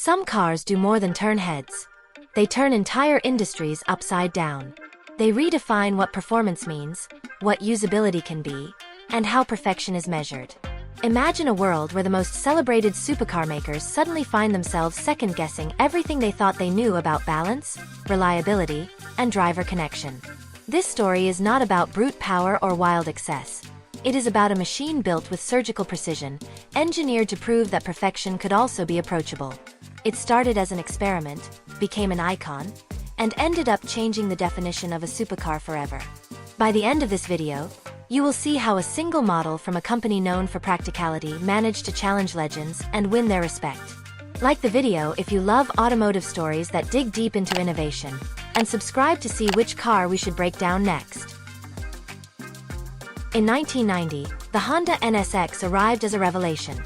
Some cars do more than turn heads. They turn entire industries upside down. They redefine what performance means, what usability can be, and how perfection is measured. Imagine a world where the most celebrated supercar makers suddenly find themselves second-guessing everything they thought they knew about balance, reliability, and driver connection. This story is not about brute power or wild excess. It is about a machine built with surgical precision, engineered to prove that perfection could also be approachable. It started as an experiment, became an icon, and ended up changing the definition of a supercar forever. By the end of this video, you will see how a single model from a company known for practicality managed to challenge legends and win their respect. Like the video if you love automotive stories that dig deep into innovation, and subscribe to see which car we should break down next. In 1990, the Honda NSX arrived as a revelation.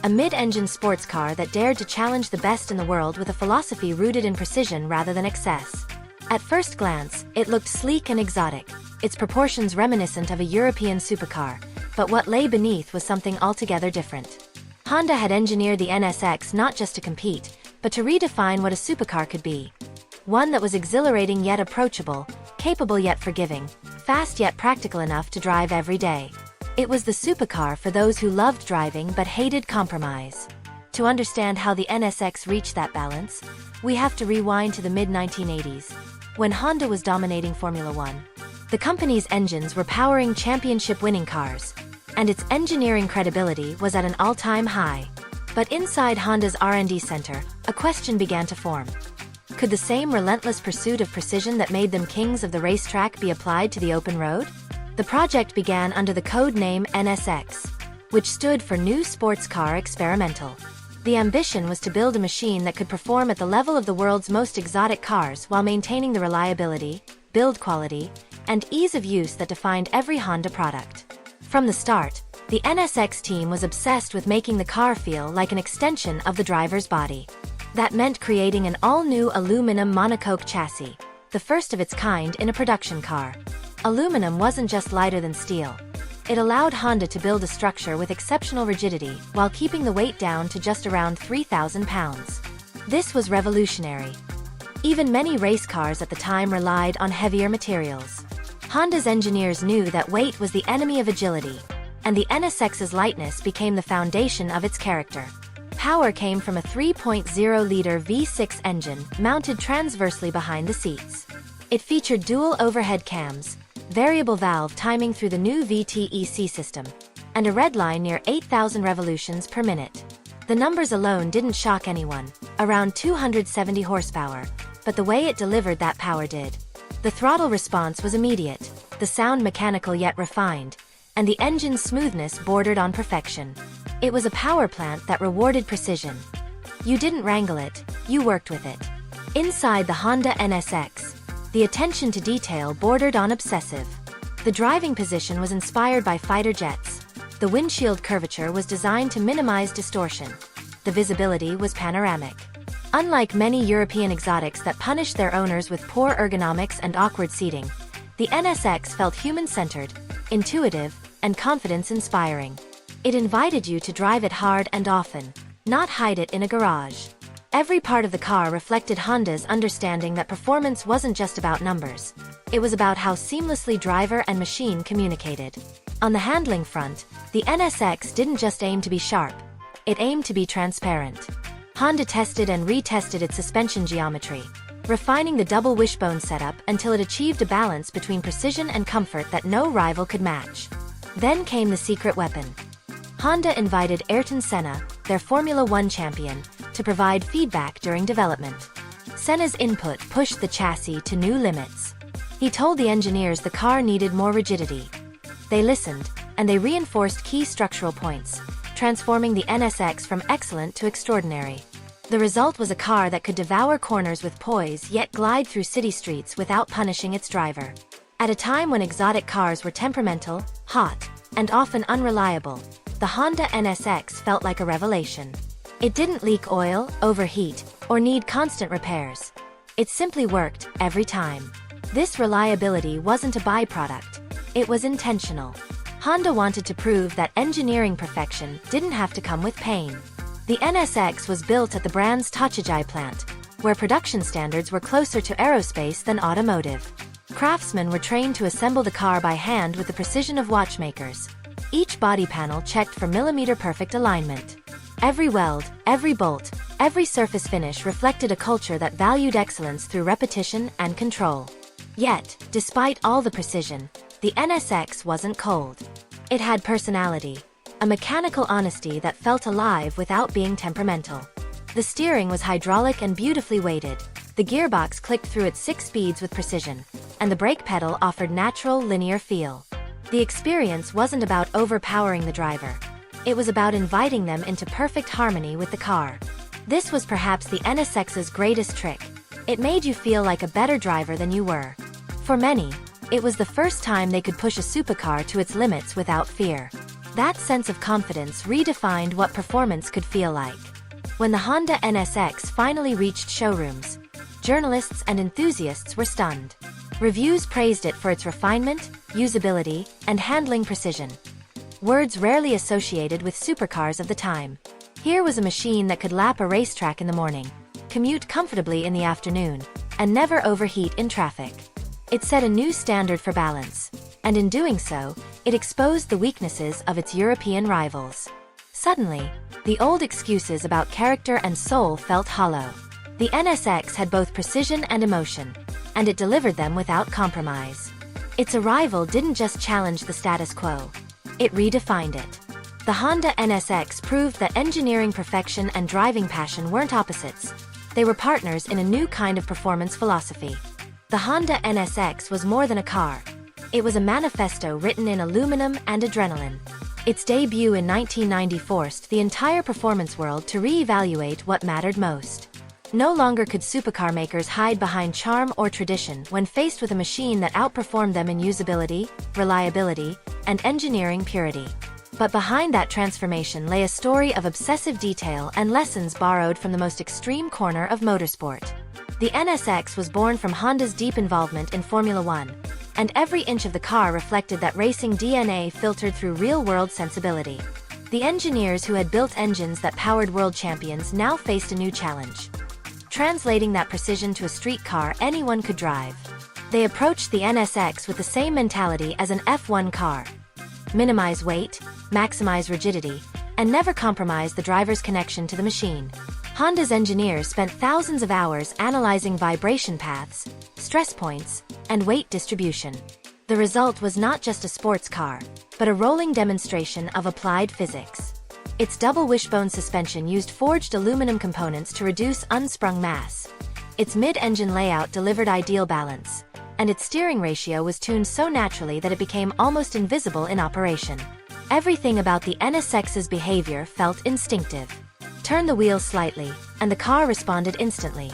A mid-engine sports car that dared to challenge the best in the world with a philosophy rooted in precision rather than excess. At first glance, it looked sleek and exotic, its proportions reminiscent of a European supercar, but what lay beneath was something altogether different. Honda had engineered the NSX not just to compete, but to redefine what a supercar could be. One that was exhilarating yet approachable, capable yet forgiving, fast yet practical enough to drive every day. It was the supercar for those who loved driving but hated compromise. To understand how the NSX reached that balance, we have to rewind to the mid-1980s, when Honda was dominating Formula One. The company's engines were powering championship-winning cars, and its engineering credibility was at an all-time high. But inside Honda's R&D center, a question began to form. Could the same relentless pursuit of precision that made them kings of the racetrack be applied to the open road? The project began under the code name NSX, which stood for New Sports Car Experimental. The ambition was to build a machine that could perform at the level of the world's most exotic cars while maintaining the reliability, build quality, and ease of use that defined every Honda product. From the start, the NSX team was obsessed with making the car feel like an extension of the driver's body. That meant creating an all-new aluminum monocoque chassis, the first of its kind in a production car. Aluminum wasn't just lighter than steel. It allowed Honda to build a structure with exceptional rigidity while keeping the weight down to just around 3,000 pounds. This was revolutionary. Even many race cars at the time relied on heavier materials. Honda's engineers knew that weight was the enemy of agility, and the NSX's lightness became the foundation of its character. Power came from a 3.0-liter V6 engine mounted transversely behind the seats. It featured dual overhead cams, variable valve timing through the new VTEC system, and a red line near 8,000 revolutions per minute. The numbers alone didn't shock anyone, around 270 horsepower, but the way it delivered that power did. The throttle response was immediate, the sound mechanical yet refined, and the engine's smoothness bordered on perfection. It was a power plant that rewarded precision. You didn't wrangle it, you worked with it. Inside the Honda NSX, the attention to detail bordered on obsessive. The driving position was inspired by fighter jets. The windshield curvature was designed to minimize distortion. The visibility was panoramic. Unlike many European exotics that punished their owners with poor ergonomics and awkward seating, the NSX felt human-centered, intuitive, and confidence-inspiring. It invited you to drive it hard and often, not hide it in a garage. Every part of the car reflected Honda's understanding that performance wasn't just about numbers. It was about how seamlessly driver and machine communicated. On the handling front, the NSX didn't just aim to be sharp, it aimed to be transparent. Honda tested and retested its suspension geometry, refining the double wishbone setup until it achieved a balance between precision and comfort that no rival could match. Then came the secret weapon. Honda invited Ayrton Senna, their Formula One champion, to provide feedback during development. Senna's input pushed the chassis to new limits. He told the engineers the car needed more rigidity. They listened, and they reinforced key structural points, transforming the NSX from excellent to extraordinary. The result was a car that could devour corners with poise yet glide through city streets without punishing its driver. At a time when exotic cars were temperamental, hot, and often unreliable, the Honda NSX felt like a revelation. It didn't leak oil, overheat, or need constant repairs. It simply worked, every time. This reliability wasn't a byproduct. It was intentional. Honda wanted to prove that engineering perfection didn't have to come with pain. The NSX was built at the brand's Tamed plant, where production standards were closer to aerospace than automotive. Craftsmen were trained to assemble the car by hand with the precision of watchmakers. Each body panel checked for millimeter-perfect alignment. Every weld, every bolt, every surface finish reflected a culture that valued excellence through repetition and control. Yet, despite all the precision, the NSX wasn't cold. It had personality, a mechanical honesty that felt alive without being temperamental. The steering was hydraulic and beautifully weighted. The gearbox clicked through its 6 speeds with precision, and the brake pedal offered natural, linear feel. The experience wasn't about overpowering the driver. It was about inviting them into perfect harmony with the car. This was perhaps the NSX's greatest trick. It made you feel like a better driver than you were. For many, it was the first time they could push a supercar to its limits without fear. That sense of confidence redefined what performance could feel like. When the Honda NSX finally reached showrooms, journalists and enthusiasts were stunned. Reviews praised it for its refinement, usability, and handling precision. Words rarely associated with supercars of the time. Here was a machine that could lap a racetrack in the morning, commute comfortably in the afternoon, and never overheat in traffic. It set a new standard for balance, and in doing so, it exposed the weaknesses of its European rivals. Suddenly, the old excuses about character and soul felt hollow. The NSX had both precision and emotion, and it delivered them without compromise. Its arrival didn't just challenge the status quo. It redefined it. The Honda NSX proved that engineering perfection and driving passion weren't opposites. They were partners in a new kind of performance philosophy. The Honda NSX was more than a car. It was a manifesto written in aluminum and adrenaline. Its debut in 1990 forced the entire performance world to re-evaluate what mattered most. No longer could supercar makers hide behind charm or tradition when faced with a machine that outperformed them in usability, reliability, and engineering purity. But behind that transformation lay a story of obsessive detail and lessons borrowed from the most extreme corner of motorsport. The NSX was born from Honda's deep involvement in Formula One, and every inch of the car reflected that racing DNA filtered through real-world sensibility. The engineers who had built engines that powered world champions now faced a new challenge: translating that precision to a street car anyone could drive. They approached the NSX with the same mentality as an F1 car: minimize weight, maximize rigidity, and never compromise the driver's connection to the machine. Honda's engineers spent thousands of hours analyzing vibration paths, stress points, and weight distribution. The result was not just a sports car, but a rolling demonstration of applied physics. Its double wishbone suspension used forged aluminum components to reduce unsprung mass. Its mid-engine layout delivered ideal balance, and its steering ratio was tuned so naturally that it became almost invisible in operation. Everything about the NSX's behavior felt instinctive. Turn the wheel slightly, and the car responded instantly.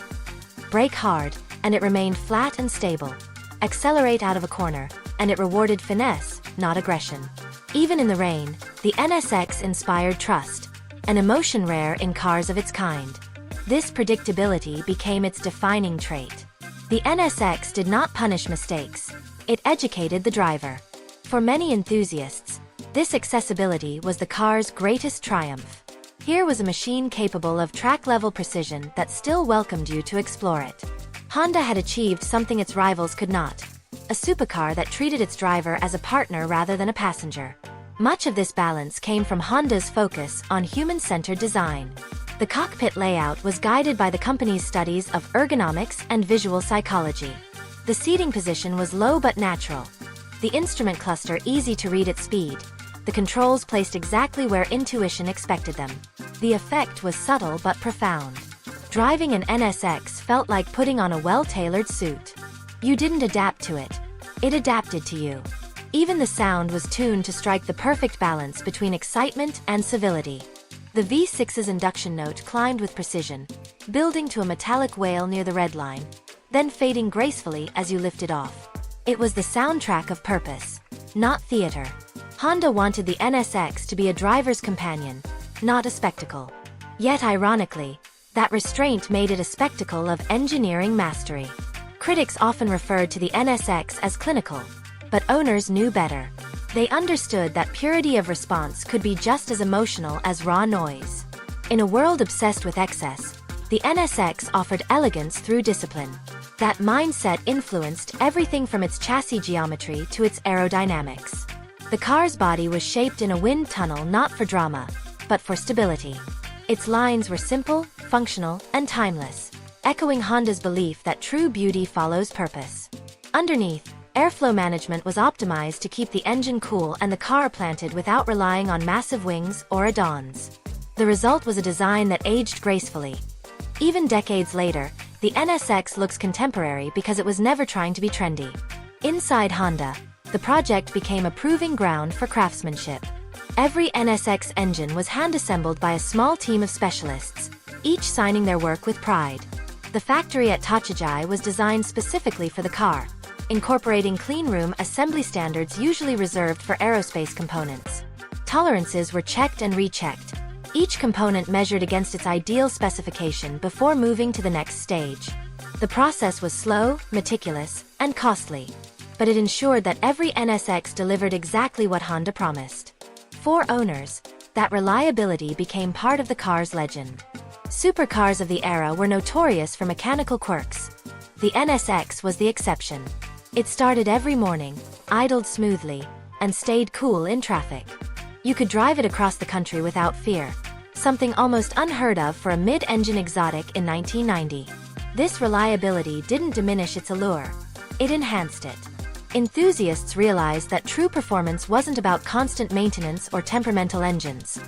Brake hard, and it remained flat and stable. Accelerate out of a corner, and it rewarded finesse, not aggression. Even in the rain, the NSX inspired trust, an emotion rare in cars of its kind. This predictability became its defining trait. The NSX did not punish mistakes. It educated the driver. For many enthusiasts, this accessibility was the car's greatest triumph. Here was a machine capable of track-level precision that still welcomed you to explore it. Honda had achieved something its rivals could not: a supercar that treated its driver as a partner rather than a passenger. Much of this balance came from Honda's focus on human-centered design. The cockpit layout was guided by the company's studies of ergonomics and visual psychology. The seating position was low but natural. The instrument cluster easy to read at speed. The controls placed exactly where intuition expected them. The effect was subtle but profound. Driving an NSX felt like putting on a well-tailored suit. You didn't adapt to it. It adapted to you. Even the sound was tuned to strike the perfect balance between excitement and civility. The V6's induction note climbed with precision, building to a metallic wail near the red line, then fading gracefully as you lifted off. It was the soundtrack of purpose, not theater. Honda wanted the NSX to be a driver's companion, not a spectacle. Yet ironically, that restraint made it a spectacle of engineering mastery. Critics often referred to the NSX as clinical, but owners knew better. They understood that purity of response could be just as emotional as raw noise. In a world obsessed with excess, the NSX offered elegance through discipline. That mindset influenced everything from its chassis geometry to its aerodynamics. The car's body was shaped in a wind tunnel not for drama, but for stability. Its lines were simple, functional, and timeless, echoing Honda's belief that true beauty follows purpose. Underneath, airflow management was optimized to keep the engine cool and the car planted without relying on massive wings or add-ons. The result was a design that aged gracefully. Even decades later, the NSX looks contemporary because it was never trying to be trendy. Inside Honda, the project became a proving ground for craftsmanship. Every NSX engine was hand-assembled by a small team of specialists, each signing their work with pride. The factory at Tamed was designed specifically for the car, incorporating cleanroom assembly standards usually reserved for aerospace components. Tolerances were checked and rechecked, each component measured against its ideal specification before moving to the next stage. The process was slow, meticulous, and costly, but it ensured that every NSX delivered exactly what Honda promised. For owners, that reliability became part of the car's legend. Supercars of the era were notorious for mechanical quirks. The NSX was the exception. It started every morning, idled smoothly, and stayed cool in traffic. You could drive it across the country without fear, something almost unheard of for a mid-engine exotic in 1990. This reliability didn't diminish its allure. It enhanced it. Enthusiasts realized that true performance wasn't about constant maintenance or temperamental engines.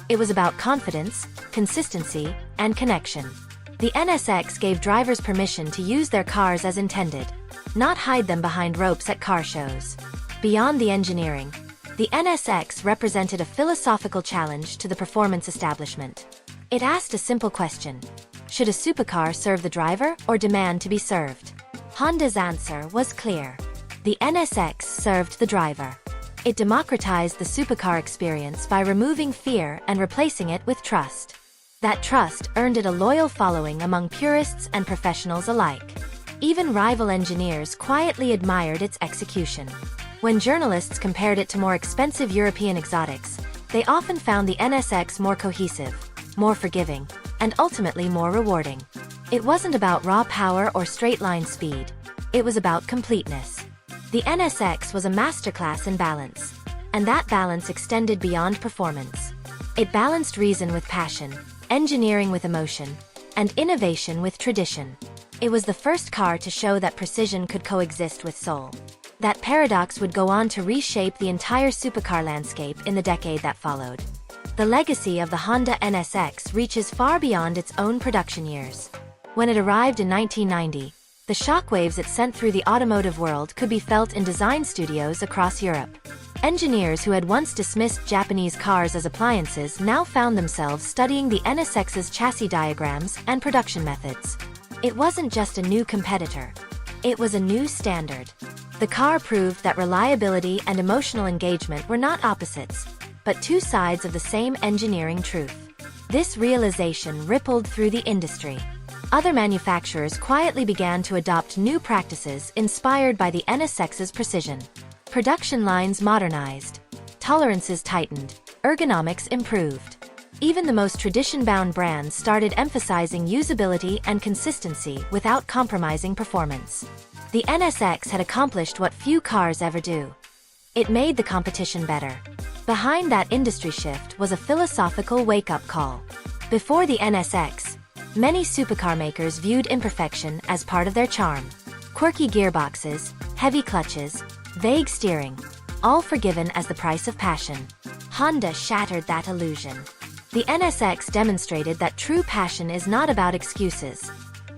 It was about confidence, consistency, and connection. The NSX gave drivers permission to use their cars as intended, not hide them behind ropes at car shows. Beyond the engineering, the NSX represented a philosophical challenge to the performance establishment. It asked a simple question: should a supercar serve the driver or demand to be served? Honda's answer was clear. The NSX served the driver. It democratized the supercar experience by removing fear and replacing it with trust. That trust earned it a loyal following among purists and professionals alike. Even rival engineers quietly admired its execution. When journalists compared it to more expensive European exotics, they often found the NSX more cohesive, more forgiving, and ultimately more rewarding. It wasn't about raw power or straight-line speed. It was about completeness. The NSX was a masterclass in balance, and that balance extended beyond performance. It balanced reason with passion, engineering with emotion, and innovation with tradition. It was the first car to show that precision could coexist with soul. That paradox would go on to reshape the entire supercar landscape in the decade that followed. The legacy of the Honda NSX reaches far beyond its own production years. When it arrived in 1990, the shockwaves it sent through the automotive world could be felt in design studios across Europe. Engineers who had once dismissed Japanese cars as appliances now found themselves studying the NSX's chassis diagrams and production methods. It wasn't just a new competitor. It was a new standard. The car proved that reliability and emotional engagement were not opposites, but two sides of the same engineering truth. This realization rippled through the industry. Other manufacturers quietly began to adopt new practices inspired by the NSX's precision. Production lines modernized, tolerances tightened, ergonomics improved. Even the most tradition-bound brands started emphasizing usability and consistency without compromising performance. The NSX had accomplished what few cars ever do. It made the competition better. Behind that industry shift was a philosophical wake-up call. Before the NSX, many supercar makers viewed imperfection as part of their charm. Quirky gearboxes, heavy clutches, vague steering, all forgiven as the price of passion. Honda shattered that illusion. The NSX demonstrated that true passion is not about excuses.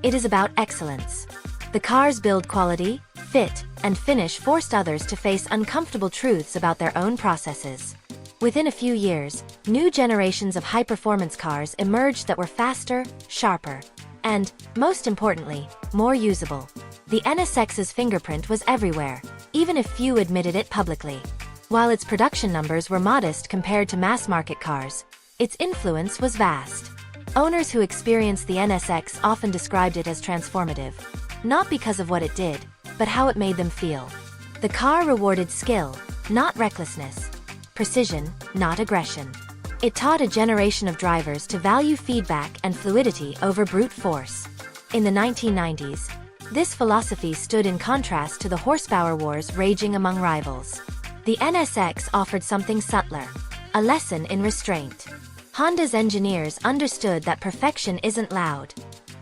It is about excellence. The car's build quality, fit, and finish forced others to face uncomfortable truths about their own processes. Within a few years, new generations of high-performance cars emerged that were faster, sharper, and, most importantly, more usable. The NSX's fingerprint was everywhere, even if few admitted it publicly. While its production numbers were modest compared to mass-market cars, its influence was vast. Owners who experienced the NSX often described it as transformative, not because of what it did, but how it made them feel. The car rewarded skill, not recklessness. Precision, not aggression. It taught a generation of drivers to value feedback and fluidity over brute force. In the 1990s, this philosophy stood in contrast to the horsepower wars raging among rivals. The NSX offered something subtler, a lesson in restraint. Honda's engineers understood that perfection isn't loud,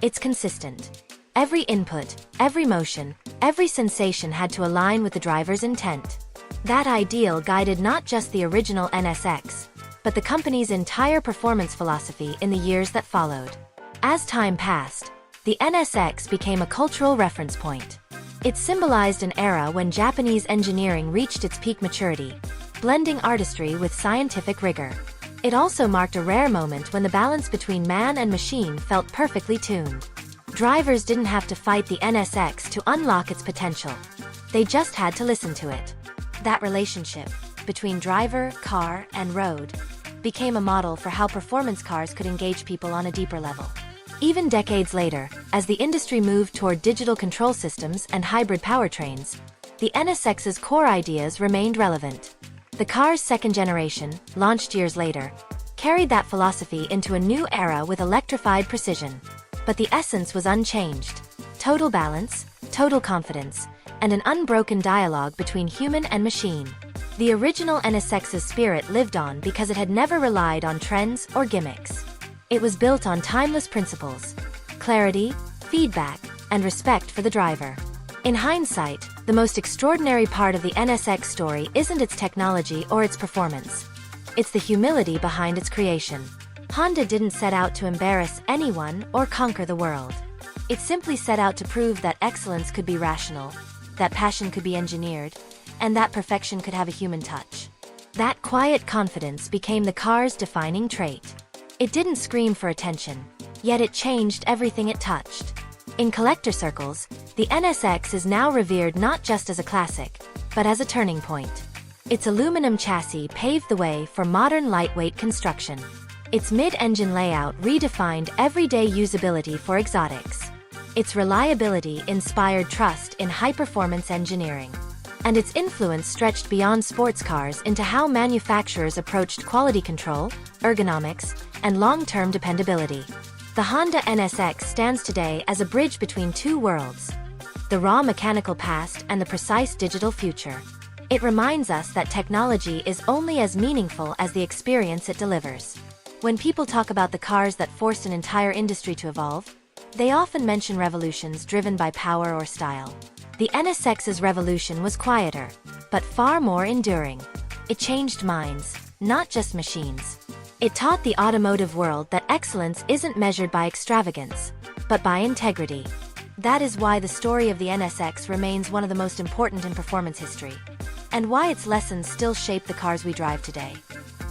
it's consistent. Every input, every motion, every sensation had to align with the driver's intent. That ideal guided not just the original NSX, but the company's entire performance philosophy in the years that followed. As time passed, the NSX became a cultural reference point. It symbolized an era when Japanese engineering reached its peak maturity, blending artistry with scientific rigor. It also marked a rare moment when the balance between man and machine felt perfectly tuned. Drivers didn't have to fight the NSX to unlock its potential. They just had to listen to it. That relationship, between driver, car, and road, became a model for how performance cars could engage people on a deeper level. Even decades later, as the industry moved toward digital control systems and hybrid powertrains, the NSX's core ideas remained relevant. The car's second generation, launched years later, carried that philosophy into a new era with electrified precision. But the essence was unchanged: total balance, total confidence, and an unbroken dialogue between human and machine. The original NSX's spirit lived on because it had never relied on trends or gimmicks. It was built on timeless principles: clarity, feedback, and respect for the driver. In hindsight, the most extraordinary part of the NSX story isn't its technology or its performance. It's the humility behind its creation. Honda didn't set out to embarrass anyone or conquer the world. It simply set out to prove that excellence could be rational, that passion could be engineered, and that perfection could have a human touch. That quiet confidence became the car's defining trait. It didn't scream for attention, yet it changed everything it touched. In collector circles, the NSX is now revered not just as a classic, but as a turning point. Its aluminum chassis paved the way for modern lightweight construction. Its mid-engine layout redefined everyday usability for exotics. Its reliability inspired trust in high-performance engineering. And its influence stretched beyond sports cars into how manufacturers approached quality control, ergonomics, and long-term dependability. The Honda NSX stands today as a bridge between two worlds: the raw mechanical past and the precise digital future. It reminds us that technology is only as meaningful as the experience it delivers. When people talk about the cars that forced an entire industry to evolve, they often mention revolutions driven by power or style. The NSX's revolution was quieter, but far more enduring. It changed minds, not just machines. It taught the automotive world that excellence isn't measured by extravagance, but by integrity. That is why the story of the NSX remains one of the most important in performance history, and why its lessons still shape the cars we drive today.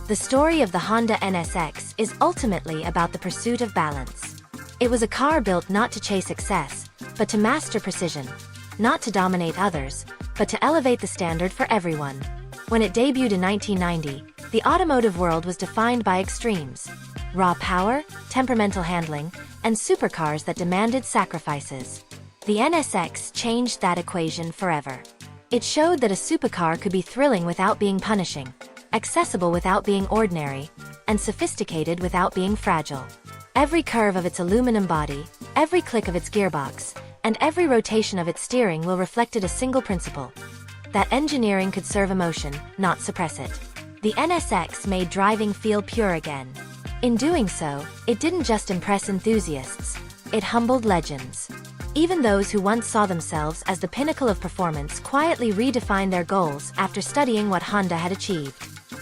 The story of the Honda NSX is ultimately about the pursuit of balance. It was a car built not to chase excess, but to master precision, not to dominate others, but to elevate the standard for everyone. When it debuted in 1990, the automotive world was defined by extremes: raw power, temperamental handling, and supercars that demanded sacrifices. The NSX changed that equation forever. It showed that a supercar could be thrilling without being punishing, accessible without being ordinary, and sophisticated without being fragile. Every curve of its aluminum body, every click of its gearbox, and every rotation of its steering wheel reflected a single principle: that engineering could serve emotion, not suppress it. The NSX made driving feel pure again. In doing so, it didn't just impress enthusiasts, it humbled legends. Even those who once saw themselves as the pinnacle of performance quietly redefined their goals after studying what Honda had achieved.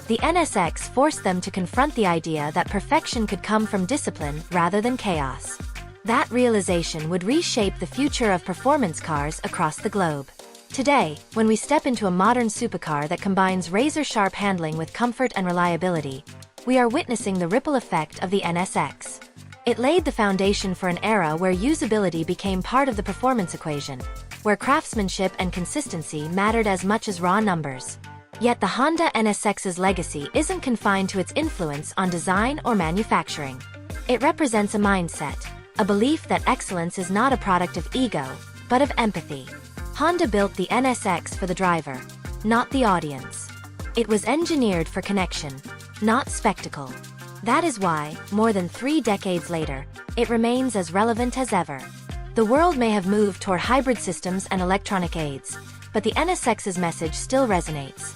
The NSX forced them to confront the idea that perfection could come from discipline rather than chaos. That realization would reshape the future of performance cars across the globe. Today, when we step into a modern supercar that combines razor-sharp handling with comfort and reliability, we are witnessing the ripple effect of the NSX. It laid the foundation for an era where usability became part of the performance equation, where craftsmanship and consistency mattered as much as raw numbers. Yet the Honda NSX's legacy isn't confined to its influence on design or manufacturing. It represents a mindset, a belief that excellence is not a product of ego, but of empathy. Honda built the NSX for the driver, not the audience. It was engineered for connection, not spectacle. That is why, more than 3 decades later, it remains as relevant as ever. The world may have moved toward hybrid systems and electronic aids, but the NSX's message still resonates.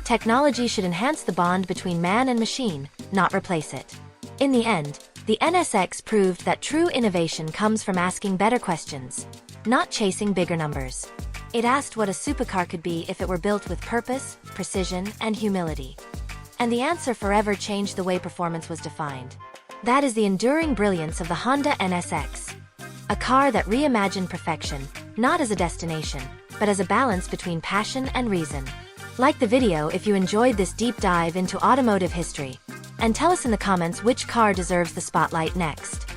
Technology should enhance the bond between man and machine, not replace it. In the end, the NSX proved that true innovation comes from asking better questions, not chasing bigger numbers. It asked what a supercar could be if it were built with purpose, precision, and humility. And the answer forever changed the way performance was defined. That is the enduring brilliance of the Honda NSX. A car that reimagined perfection, not as a destination, but as a balance between passion and reason. Like the video if you enjoyed this deep dive into automotive history, and tell us in the comments which car deserves the spotlight next.